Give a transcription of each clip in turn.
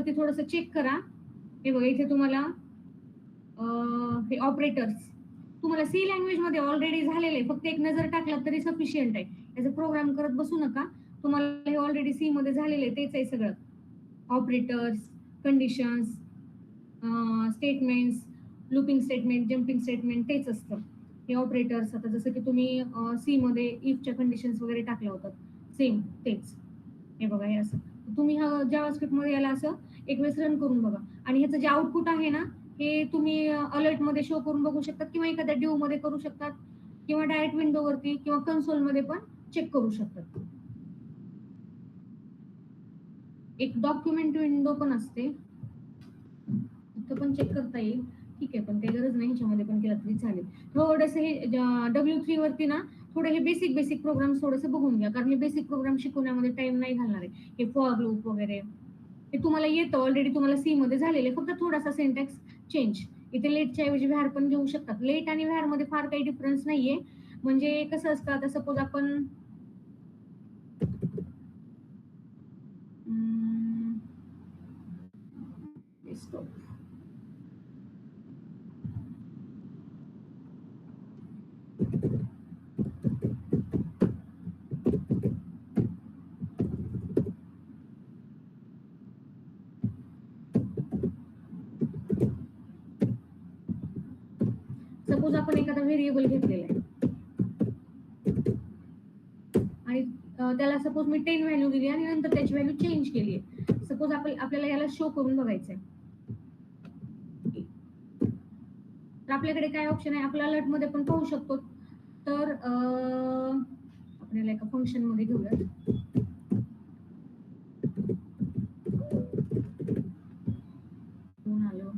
वरती थोडंसं चेक करा. हे बघा इथे तुम्हाला हे ऑपरेटर्स तुम्हाला सी लँग्वेज मध्ये ऑलरेडी झालेले, फक्त एक नजर टाकला तरी सफिशियंट आहे. याचा प्रोग्राम करत बसू नका, तुम्हाला हे ऑलरेडी सी मध्ये झालेले तेच आहे सगळं. Operators, conditions, statements, looping statement, jumping statement तेच असतं. हे ऑपरेटर्स आता जसं की तुम्ही सी मध्ये इफच्या कंडिशन्स वगैरे टाकल्या होतात, सेम तेच. हे बघा हे असं तुम्ही जावास्क्रिप्ट मध्ये याला असं एक वेळेस रन करून बघा, आणि ह्याचं जे आउटपुट आहे ना हे तुम्ही अलर्ट मध्ये शो करून बघू शकतात, किंवा एखाद्या ड्यू मध्ये करू शकतात, किंवा डायरेक्ट विंडो वरती किंवा कन्सोल मध्ये पण चेक करू शकतात. एक डॉक्युमेंट विंडो पण असते, इथं पण चेक करता येईल. ठीक आहे, पण काही गरज नाही, ह्याच्यामध्ये पण केलं तरी चालेल. थोडंसं हे W3 वरती ना थोडं हे बेसिक प्रोग्राम थोडंसं बघून घ्या, कारण हे बेसिक प्रोग्राम शिकवण्यामध्ये टाइम नाही घालणार आहे. हे फॉर लूप वगैरे हे तुम्हाला येतं ऑलरेडी, तुम्हाला सी मध्ये झालेले, फक्त थोडासा सिंटॅक्स चेंज. इथे लेटच्या ऐवजी व्हॅर पण घेऊ शकतात. लेट आणि व्हॅर मध्ये फार काही डिफरन्स नाहीये. म्हणजे कसं असतं, आता सपोज आपण सपोज आपण एखादा व्हेरिएबल घेतलेला आहे आणि त्याला सपोज मी 10 व्हॅल्यू दिली आणि नंतर त्याची व्हॅल्यू चेंज केली आहे. सपोज आपल्याला याला शो करून बघायचंय, तर आपल्याकडे काय ऑप्शन आहे, आपल्या अलर्ट मध्ये पण पाहू शकतो. तर आपण याला एका फंक्शन मध्ये घेऊया. आलो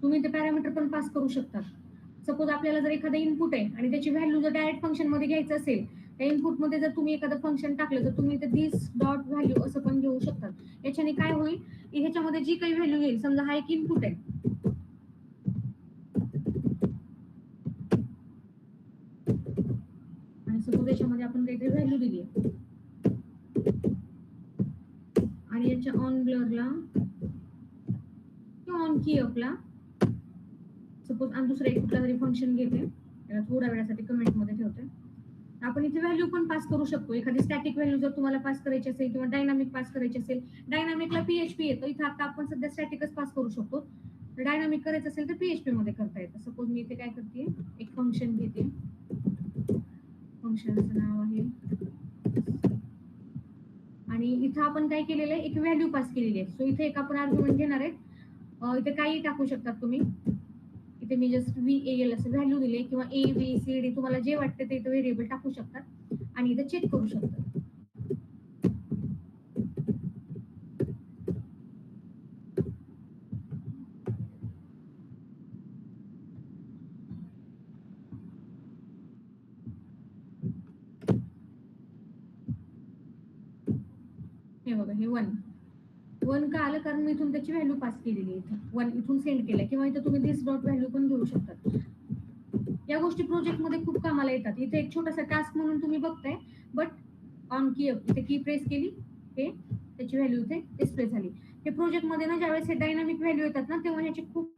तुम्ही ते पॅरामीटर पण पास करू शकता. सपोज आपल्याला जर एखादा इनपुट आहे आणि त्याची व्हॅल्यू जर डायरेक्ट फंक्शन मध्ये घ्यायचं असेल, त्या इनपुट मध्ये जर तुम्ही एखादं फंक्शन टाकलं तर तुम्ही ते दिस डॉट व्हॅल्यू असं पण घेऊ शकता. याच्याने काय होईल, ह्याच्यामध्ये जी काही व्हॅल्यू येईल, समजा हा एक इनपुट आहे आणि सपोज याच्यामध्ये आपण काहीतरी व्हॅल्यू दिली आहे आणि याच्या ऑन ब्लरला किंवा ऑन की अपला सपोज आणि दुसरं एक कुठला तरी फंक्शन घेते, त्याला थोड्या वेळासाठी कमेंट मध्ये ठेवते. आपण इथे व्हॅल्यू पण पास करू शकतो. एखादी स्टॅटिक व्हॅल्यू जर तुम्हाला पास करायची असेल किंवा डायनामिक पास करायची असेल, डायनामिकला पीएचपी येतं, इथं आता आपण सध्या स्टॅटिकच पास करू शकतो. तर डायनामिक करायचं असेल तर पीएचपी मध्ये करता येतं. सपोज मी इथे काय करते, एक फंक्शन घेते, फंक्शनचं नाव आहे, आणि इथं आपण काय केलेलं आहे, एक व्हॅल्यू पास केलेली आहे. सो इथे एक आपण आर्ग्युमेंट घेणार आहे. इथे काही टाकू शकतात तुम्ही. इथे मी जस्ट VAL असं व्हॅल्यू दिले, किंवा ABCD तुम्हाला जे वाटते ते इथे व्हेरिएबल टाकू शकतात आणि इथे चेक करू शकतात. हे बघा, हे 1 का आलं, कारण मी इथून त्याची व्हॅल्यू पास केलेली आहे. इथं 1 इथून सेंड केलंय, किंवा इथं तुम्ही दिस डॉट व्हॅल्यू पण घेऊ शकतात. या गोष्टी प्रोजेक्ट मध्ये खूप कामाला येतात. इथे एक छोटासा टास्क म्हणून तुम्ही बघताय, बट ऑन की इथे की प्रेस केली, हे त्याची व्हॅल्यू इथे डिस्प्ले झाली. हे प्रोजेक्ट मध्ये ना ज्यावेळेस हे डायनामिक व्हॅल्यू येतात ना, तेव्हा ह्याची खूप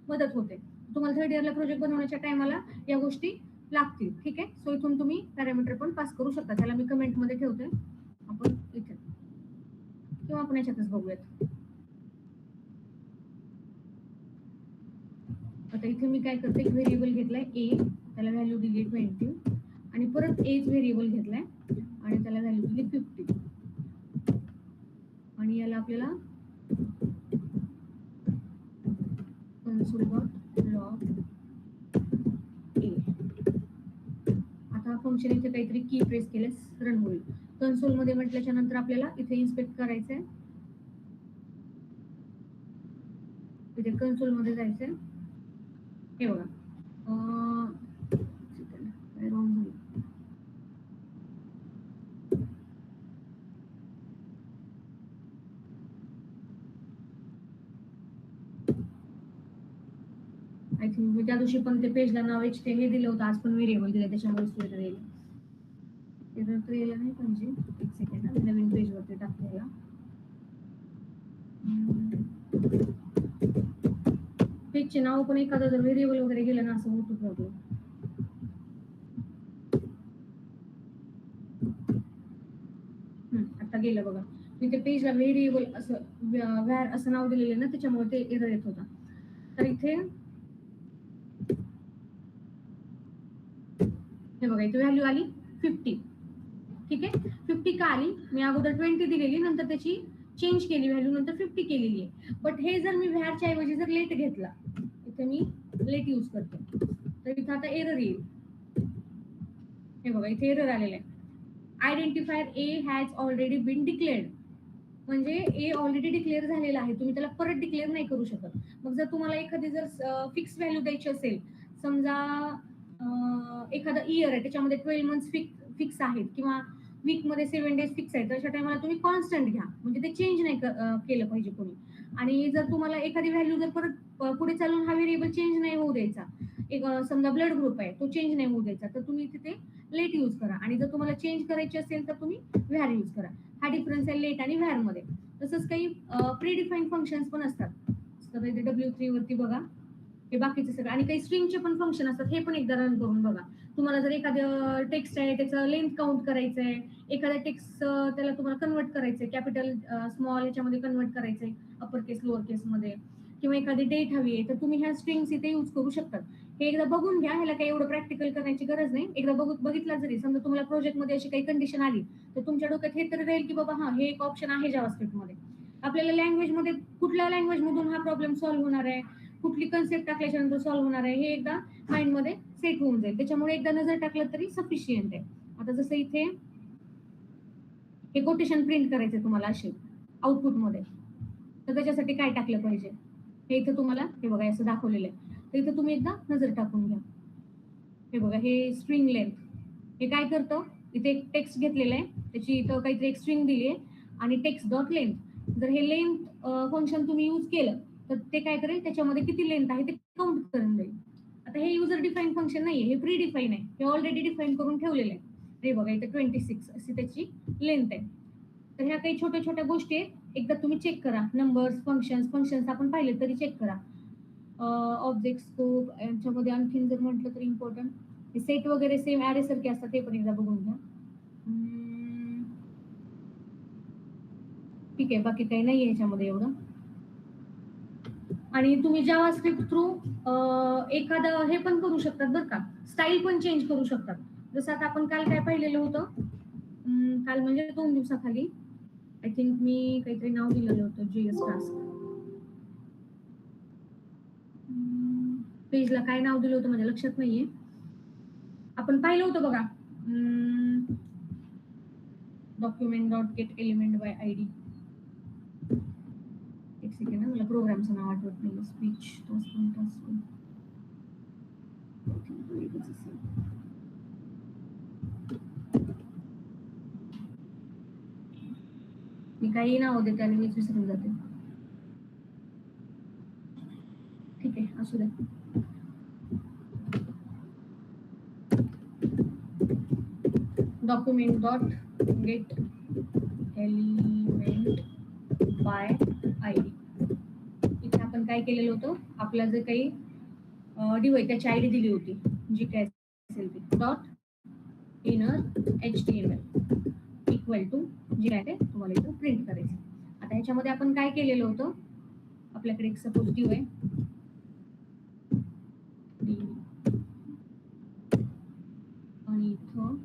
मदत होते. तुम्हाला थर्ड इयरला प्रोजेक्ट बनवण्याच्या टायमाला या गोष्टी लागतील. ठीक आहे, सो इथून तुम्ही पॅरामीटर पण पास करू शकता. त्याला मी कमेंट मध्ये ठेवते, आपण इथे किंवा आपण याच्यातच बघूयात. आता इथे मी काय करते, एक व्हेरिएबल घेतलाय ए, त्याला व्हॅल्यू दिली 20, आणि परत एच व्हेरिएबल घेतलाय आणि त्याला व्हॅल्यू दिली 50, आणि याला आपल्याला console.log a. आता फंक्शन इथे काहीतरी की प्रेस केल्यास रन होईल. कन्सोल मध्ये म्हटल्याच्या नंतर आपल्याला इथे इन्स्पेक्ट करायचंय, इथे कन्सोल मध्ये जायचंय. हे बघा, काय रॉंग झालं, आय थिंक मी त्या दिवशी पण ते पेजला नाव ते हे दिलं होतं, आज पण व्हेरिएबल दिलं, त्याच्यामुळे एरर येईल. एरर तर येईल नाही म्हणजे एक सेकंड, नवीन पेज वरती टाकलेला. पेजचे नाव पण एखादं जर व्हेरिएबल वगैरे गेलं ना, असं होतो प्रॉब्लेम. आता गेलं बघा. मी ते पेजला व्हेरिएबल असं व्हॅर असं नाव दिलेलं ना, त्याच्यामुळे ते एरर येत होता. तर इथे हे बघा, इथे व्हॅल्यू आली 50. ठीक आहे, 50 का आली? मी अगोदर 20 दिलेली, नंतर त्याची चेंज केली व्हॅल्यू, नंतर 50 केलेली आहे. बट हे जर मी व्हॅरच्या ऐवजी जर लेट घेतला, इथे मी लेट यूज करते, तर इथे आता एरर येईल. हे बघा, इथे एरर आलेला आहे. Identifier A has already been declared. म्हणजे ए ऑलरेडी डिक्लेअर झालेला आहे, तुम्ही त्याला परत डिक्लेअर नाही करू शकत. मग जर तुम्हाला एखादी जर फिक्स व्हॅल्यू द्यायची असेल, समजा एखादा इयर आहे, त्याच्यामध्ये 12 मंथ्स फिक्स आहेत, किंवा वीक मध्ये 7 डेज फिक्स आहेत, तर अशा टायमाला तुम्ही कॉन्स्टंट घ्या, म्हणजे ते चेंज नाही केलं पाहिजे कोणी. आणि जर तुम्हाला एखादी व्हॅल्यू जर परत पुढे चालून हा व्हेरिएबल चेंज नाही होऊ द्यायचा, एक समजा ब्लड ग्रुप आहे, तो चेंज नाही होऊ द्यायचा, तर तुम्ही तिथे लेट यूज करा. आणि जर तुम्हाला चेंज करायची असेल तर तुम्ही व्हॅर यूज करा. हा डिफरन्स आहे लेट आणि व्हॅर मध्ये. तसंच काही प्रीडिफाईन फंक्शन्स पण असतात. तर इथे W3 वरती बघा, हे बाकीचे सगळं. आणि काही स्ट्रिंगचे पण फंक्शन असतात, हे पण एकदा रन करून बघा. तुम्हाला जर एखादं टेक्स्ट आहे, त्याचं लेंथ काउंट करायचंय, एखाद्या टेक्स्ट त्याला तुम्हाला कन्वर्ट करायचंय, कॅपिटल स्मॉल याच्यामध्ये कन्वर्ट करायचंय, अपर केस लोअर केस मध्ये, किंवा एखादी डेट हवी आहे, तर तुम्ही ह्या स्ट्रिंग्स इथे यूज करू शकतात. हे एकदा बघून घ्या, ह्याला काही एवढं प्रॅक्टिकल करण्याची गरज नाही. एकदा बघितला जरी, समजा तुम्हाला प्रोजेक्टमध्ये अशी काही कंडिशन आली, तर तुमच्या डोक्यात हे तर राहील की बाबा हा, हे एक ऑप्शन आहे जावास्क्रिप्ट मध्ये. आपल्याला लँग्वेज मध्ये कुठल्या लँग्वेज मधून हा प्रॉब्लेम सॉल्व्ह होणार आहे, कुठली कन्सेप्ट टाकल्याच्या नंतर सॉल्व्ह होणार आहे, हे एकदा माइंड मध्ये सेट होऊन जाईल. त्याच्यामुळे एकदा नजर टाकलं तरी सफिशियंट आहे. आता जसं इथे हे कोटेशन प्रिंट करायचे तुम्हाला असे आउटपुट मध्ये, तर त्याच्यासाठी काय टाकलं पाहिजे हे इथे तुम्हाला हे बघा असं दाखवलेलं आहे. तर इथे तुम्ही एकदा नजर टाकून घ्या. हे बघा, हे स्ट्रिंग लेंथ, हे काय करतं, इथे एक टेक्स्ट घेतलेलं आहे, त्याची इथं काहीतरी एक स्ट्रिंग दिली आहे, आणि टेक्स्ट डॉट लेंथ. जर हे लेंथ फंक्शन तुम्ही यूज केलं, तर ते काय करेल, त्याच्यामध्ये किती लेंथ आहे ते काउंट करून देईल. आता हे युजर डिफाईन फंक्शन नाहीये, हे प्री डिफाईन आहे, हे ऑलरेडी डिफाईन करून ठेवलेलं आहे. हे बघा, इथे 26 अशी त्याची लेंथ आहे. तर ह्या काही छोट्या छोट्या गोष्टी आहेत, एकदा तुम्ही चेक करा. नंबर्स, फंक्शन्स आपण पाहिले तरी चेक करा. ऑब्जेक्ट स्कोप यांच्यामध्ये आणखीन जर म्हटलं तर इम्पॉर्टंट सेट वगैरे सेम ऍरे सारखे असतात, ते पण एकदा बघून घ्या. ठीक आहे, बाकी काही नाही याच्यामध्ये एवढं. आणि तुम्ही जावास्क्रिप्ट थ्रू एखादं हे पण करू शकतात बरं का, स्टाईल पण चेंज करू शकतात. जसं आता आपण काल काय पाहिलेलं होतं, काल म्हणजे 2 दिवसाखाली, आय थिंक मी काहीतरी नाव दिलेलं होतं, JS टास्क. पेजला काय नाव दिलं होतं माझ्या लक्षात नाहीये. आपण पाहिलं होतं बघा, document dot gate element by ID. एक सेकंड, मला प्रोग्रामचं नाव आठवत नाही. Speech task. मी काही नाव देते आणि मीच विसरून जाते. ठीक आहे, असू द्या. Document dot gate element by ID. इथे आपण काय केलेलं होतं, आपला जे काही डिव्हाइस त्याची ID दिली होती, जी काय असेल ती, dot inner HTML equal to जी काय ते तुम्हाला इथं प्रिंट करायचं. आता ह्याच्यामध्ये आपण काय केलेलं होतं, आपल्याकडे एक सपोज डिव आहे, आणि इथं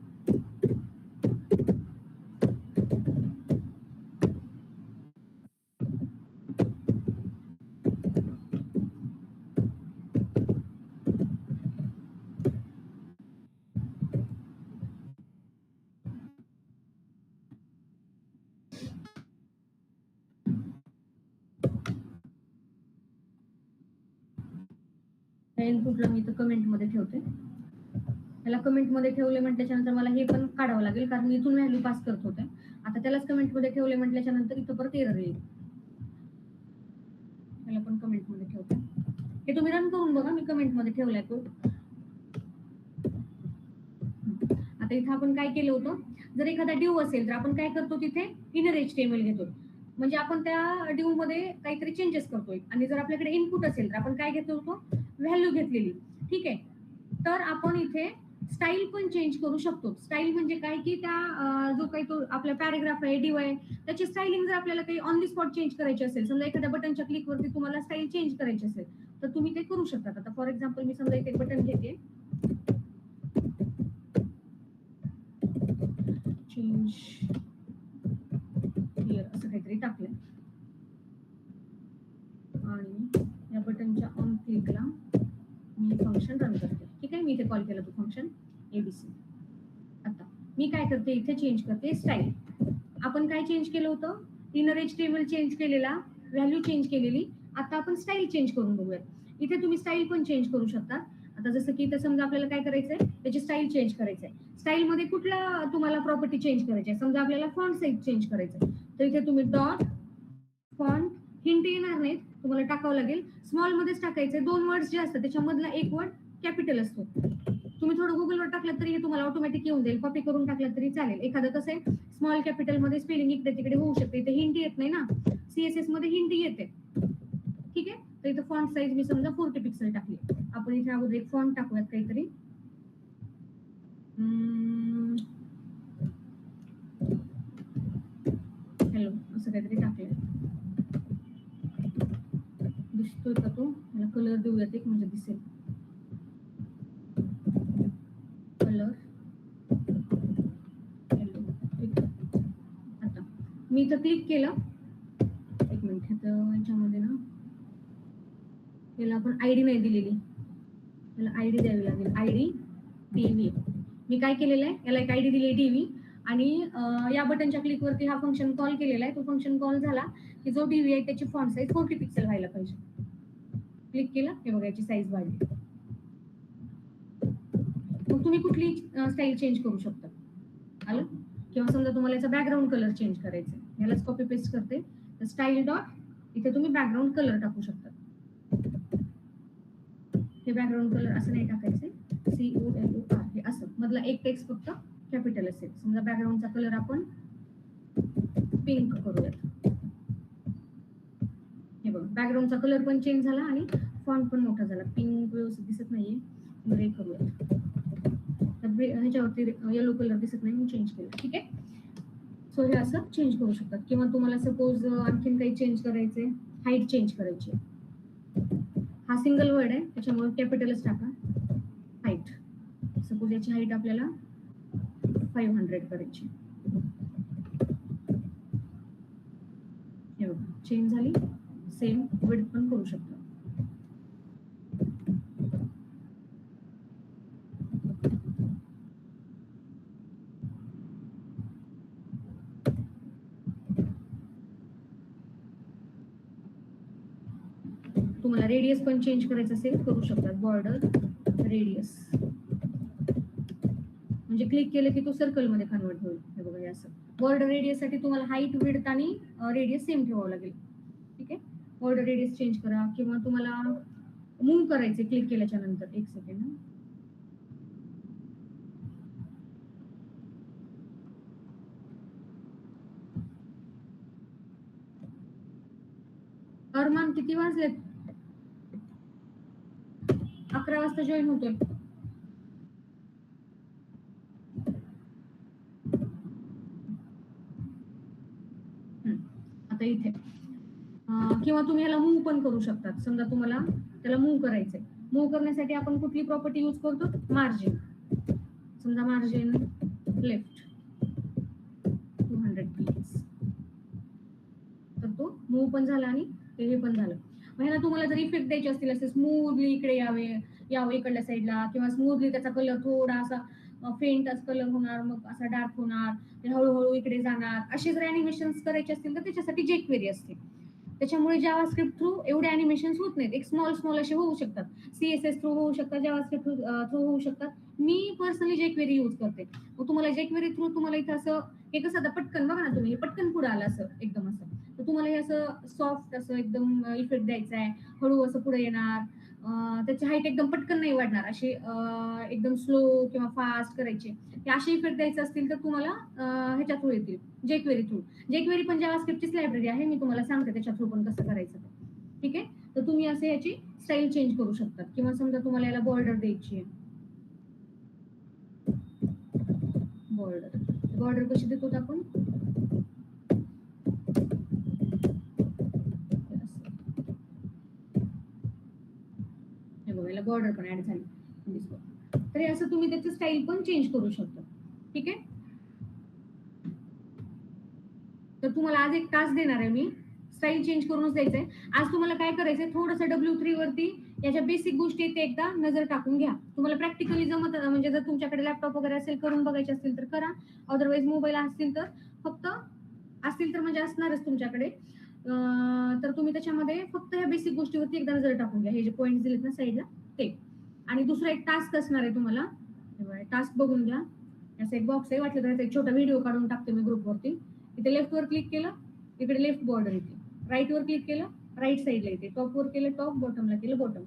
इनपुटला मी इथं कमेंट मध्ये ठेवते. त्याला कमेंट मध्ये ठेवले म्हटल्याच्यानंतर मला हे पण काढावं लागेल, कारण इथून व्हॅल्यू पास करत होते. आता त्यालाच कमेंट मध्ये ठेवले म्हटल्याच्यानंतर इथं परत एरर येईल. त्याला पण कमेंट मध्ये ठेवते. हे तुम्ही रन करून बघा, मी कमेंट मध्ये ठेवलाय तो. आता इथे आपण काय केलं होतं, जर एखादा डिव असेल तर आपण काय करतो, तिथे इनर HTML घेतो. म्हणजे आपण त्या डिव मध्ये काहीतरी चेंजेस करतोय. आणि जर आपल्याकडे इनपुट असेल तर आपण काय घेतो होतो, व्हॅल्यू घेतलेली. ठीक आहे. तर आपण इथे स्टाईल पण चेंज करू शकतो. स्टाईल म्हणजे काय, की त्या जो काही तो आपला पॅराग्राफ आहे, डिव आहे, त्याची स्टाईलिंग जर आपल्याला काही ऑन दी स्पॉट चेंज करायची असेल, समजा एखाद्या बटनच्या क्लिकवरती तुम्हाला स्टाईल चेंज करायची असेल, तर तुम्ही ते करू शकता. आता फॉर एक्झाम्पल मी समजा इथे बटन घेते, चेंज हिअर असं काहीतरी टाकलंय, आणि या बटनच्या ऑन क्लिकला मी फंक्शन रन करते. ठीक आहे, मी इथे कॉल केला तो फंक्शन ABC. आता मी काय करते, इथे चेंज करते स्टाईल. आपण काय चेंज केलं होतं, इनर HTML चेंज केलेला, व्हॅल्यू चेंज केलेली. आता आपण स्टाईल चेंज करून बघूयात. इथे तुम्ही स्टाईल पण चेंज करू शकता. आता जसं की इथे समजा आपल्याला काय करायचंय, त्याची स्टाईल चेंज करायचंय. स्टाईल मध्ये कुठला तुम्हाला प्रॉपर्टी चेंज करायची आहे, समजा आपल्याला फॉन्ट साईज चेंज करायचं, तर इथे तुम्ही डॉट फॉन्ट, हिंट येणार नाहीत, तुम्हाला टाकावं लागेल. स्मॉल मध्येच टाकायचे. 2 वर्ड्स जे असतात त्याच्यामधला एक वर्ड कॅपिटल असतो. तुम्ही थोडं गुगलवर टाकलं तरी हे तुम्हाला ऑटोमॅटिक येऊन जाईल. कॉपी करून टाकलं तरी चालेल. एखादं कसं आहे, स्मॉल कॅपिटल मध्ये स्पेलिंग इकडे तिकडे होऊ शकते. इथे हिंट येत नाही ना, CSS मध्ये हिंट येते. ठीक आहे. तर इथं फॉन्ट साईज मी समजा 40 पिक्सल टाकली. आपण इथे अगोदर एक फॉन्ट टाकूयात काहीतरी. हॅलो असं काहीतरी टाकलंय. दिसतोय का तो, मला कलर देऊयात एक, म्हणजे दिसेल. Colour hello. ठीक आहे. आता मी इथं क्लिक केलं, एक मिनिट. याच्यामध्ये ना याला आपण आयडी नाही दिलेली, याला आयडी द्यावी लागेल. ID DV. मी काय केलेलं आहे, याला एक आयडी दिली DV, आणि या बटनच्या क्लिकवरती हा फंक्शन कॉल केलेला आहे. तो फंक्शन कॉल झाला की जो DV आहे त्याची फॉन्ट साईज 40 पिक्सल व्हायला पाहिजे. क्लिक केलं, हे बघा याची साईज वाढली. मग तुम्ही कुठली स्टाईल चेंज करू शकता. आलं. किंवा समजा तुम्हाला याचा बॅकग्राऊंड कलर चेंज करायचा आहे, यालाच कॉपी पेस्ट करते, तर स्टाईल डॉट इथे तुम्ही बॅकग्राऊंड कलर टाकू शकता. हे बॅकग्राऊंड कलर असं नाही टाकायचे, COLOR हे असं, मधला एक टेक्स्ट फक्त कॅपिटल असेल. समजा बॅकग्राऊंडचा कलर आपण पिंक करूयात. हे बघा बॅकग्राऊंडचा कलर पण चेंज झाला आणि फॉन्ट पण मोठा झाला. पिंक व्यवस्थित दिसत नाहीये, ग्रे करूयात. ह्याच्यावरती येलो कलर दिसत नाही, मी चेंज केलं. ठीक आहे. सो हे असं चेंज करू शकतात. किंवा तुम्हाला सपोज आणखीन काही चेंज करायचे, हाईट चेंज करायची. हा सिंगल वर्ड आहे त्याच्यामुळे कॅपिटलच टाका. हाईट, सपोज याची हाईट आपल्याला 500 करायची. हे बघा चेंज झाली. सेम विड्थ पण करू शकतो. तुम्हाला रेडियस पण चेंज करायचं असेल करू शकतात. बॉर्डर रेडियस, म्हणजे क्लिक केलं की तो सर्कल मध्ये कन्वर्ट होईल. हे बघा हे असं. बॉर्डर रेडियस साठी तुम्हाला हाईट, विड्थ आणि रेडियस सेम ठेवावं लागेल. ठीक आहे. बॉर्डर रेडियस चेंज करा, किंवा तुम्हाला मूव्ह करायचे क्लिक केल्याच्या नंतर. एक सेकंड. अरमान किती वाजलेत? 11 वाजता जॉईन होतोय. आता इथे किंवा तुम्ही याला मूव्ह पण करू शकतात. समजा तुम्हाला त्याला मूव्ह करायचंय. मूव्ह करण्यासाठी आपण कुठली प्रॉपर्टी यूज करतो, मार्जिन. समजा मार्जिन लेफ्ट 200 px, तर तो मूव्ह पण झाला आणि हे पण झालं. मग ह्याला तुम्हाला जर इफेक्ट द्यायचे असतील, असे स्मूथली इकडे यावं इकडल्या साईडला, किंवा स्मूथली त्याचा कलर थोडा असा फेंट कलर होणार, मग असा डार्क होणार, हळूहळू इकडे जाणार, असे जर अॅनिमेशन्स करायचे असतील तर त्याच्यासाठी jQuery असते. त्याच्यामुळे जावास्क्रिप्ट थ्रू एवढे अॅनिमेशन्स होत नाहीत. एक स्मॉल असे होऊ शकतात. CSS थ्रू होऊ शकतात, जावास्क्रिप्ट थ्रू होऊ शकतात. मी पर्सनली jQuery यूज करते. मग तुम्हाला jQuery थ्रू तुम्हाला इथं असं हे कसं, आता पटकन बघा ना तुम्ही, हे पटकन पुढे आलं असं एकदम असं, तर तुम्हाला हे असं सॉफ्ट असं एकदम इफेक्ट द्यायचा आहे, हळू असं पुढे येणार, त्याची हाईट एकदम पटकन नाही वाढणार, अशी एकदम स्लो किंवा फास्ट करायचे. ते असे इफेक्ट द्यायचे असतील तर तुम्हाला ह्याच्या थ्रू येतील, jQuery थ्रू. jQuery पण जावास्क्रिप्टचीच लायब्ररी आहे, मी तुम्हाला सांगते त्याच्या थ्रू पण कसं करायचं ते. ठीक आहे, तर तुम्ही असे याची स्टाईल चेंज करू शकता, किंवा समजा तुम्हाला याला बॉर्डर द्यायची आहे. बॉर्डर कशी देतो आपण, हे बघा याला बॉर्डर पण ऍड झाली. तर हे असं तुम्ही त्याची स्टाईल पण चेंज करू शकता. ठीक आहे, तर तुम्हाला आज एक टास्क देणार आहे मी, स्टाईल चेंज करूनच द्यायचंय. आज तुम्हाला काय करायचंय, थोडंसं W3 वरती याच्या बेसिक गोष्टी ते एकदा नजर टाकून घ्या. तुम्हाला प्रॅक्टिकली जमत, म्हणजे जर तुमच्याकडे लॅपटॉप वगैरे असेल, करून बघायचे असतील तर करा, अदरवाईज मोबाईल असतील तर फक्त असतील तर म्हणजे असणारच तुमच्याकडे, तर तुम्ही त्याच्यामध्ये फक्त ह्या बेसिक गोष्टीवरती एकदा नजर टाकून घ्या, हे जे पॉईंट दिलेत ना साईडला ते. आणि दुसरा एक टास्क असणार आहे तुम्हाला, टास्क बघून घ्या. असा एक बॉक्स आहे, वाटलं तर एक छोटा व्हिडिओ काढून टाकते मी ग्रुपवरती. इथे लेफ्ट वर क्लिक केलं, इकडे लेफ्ट बॉर्डर येते, राईट वर क्लिक केलं, राईट साईडला येते, टॉप वर केलं टॉप, बॉटमला केलं बॉटम.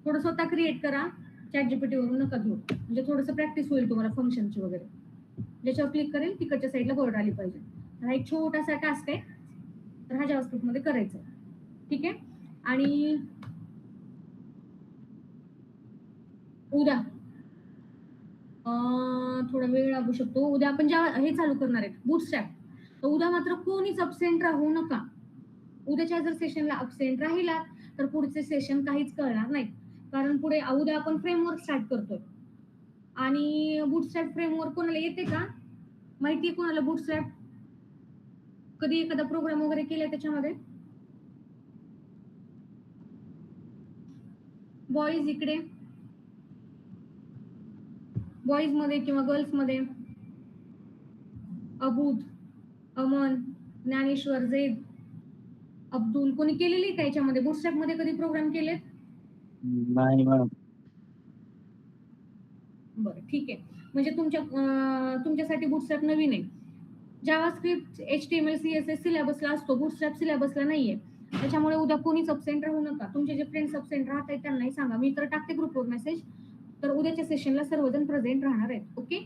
थोडं स्वतः क्रिएट करा, ChatGPT वरून नका घेऊ, म्हणजे थोडंसं प्रॅक्टिस होईल तुम्हाला फंक्शनची वगैरे. ज्याच्यावर क्लिक करेल तिकडच्या साईडला बॉर्डर आली पाहिजे. हा एक छोटासा टास्क आहे, तर हा जावास्क्रिप्ट मध्ये करायचा. ठीक आहे, आणि उद्या थोडा वेळ लागू शकतो. उद्या आपण हे चालू करणार आहे बूटस्ट्रॅप. तर उद्या मात्र कोणीच अब्सेंट राहू नका. उद्याच्या जर सेशनला अब्सेंट राहिला तर पुढचे सेशन काहीच कळणार नाही, कारण पुढे उद्या आपण फ्रेमवर्क स्टार्ट करतोय. आणि बूटस्ट्रॅप फ्रेमवर्क कोणाला येते का, माहितीये कोणाला बूटस्ट्रॅप, कधी एखादा प्रोग्राम वगैरे केलाय त्याच्यामध्ये? बॉईज इकडे, बॉईज मध्ये किंवा गर्ल्स मध्ये, अबूद, अमन, ज्ञानेश्वर, झैद, अब्दुल, कोणी केलेली का याच्यामध्ये बूटस्ट्रॅप मध्ये कधी प्रोग्राम केलेत? नाही मॅडम. बरं ठीक आहे, म्हणजे तुमच्यासाठी बूटस्ट्रॅप नवीन आहे. जावास्क्रिप्ट HTML CSS सिलेबसला असतो, बूटस्ट्रॅप सिलेबसला नाहीये. त्याच्यामुळे उद्या कोणीच अब्सेंट राहू नका. तुमचे जे फ्रेंड्स अब्सेंट राहत आहेत त्यांनाही सांगा, मी तर टाकते ग्रुपवर मेसेज, तर उद्याच्या सेशनला सर्वजण प्रेझेंट राहणार आहेत. ओके,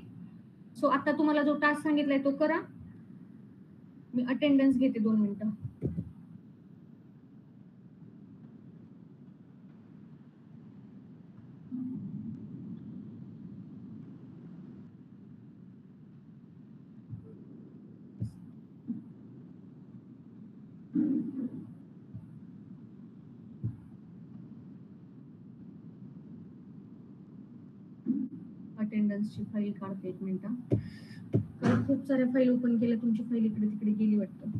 सो आता तुम्हाला जो टास्क सांगितलाय तो करा. मी अटेंडन्स घेते 2 मिनिटं. अटेंडन्सची फाईल काढते 1 मिनिट. खूप साऱ्या फाईल ओपन केल्या, तुमची फाईल इकडे तिकडे गेली वाटतं.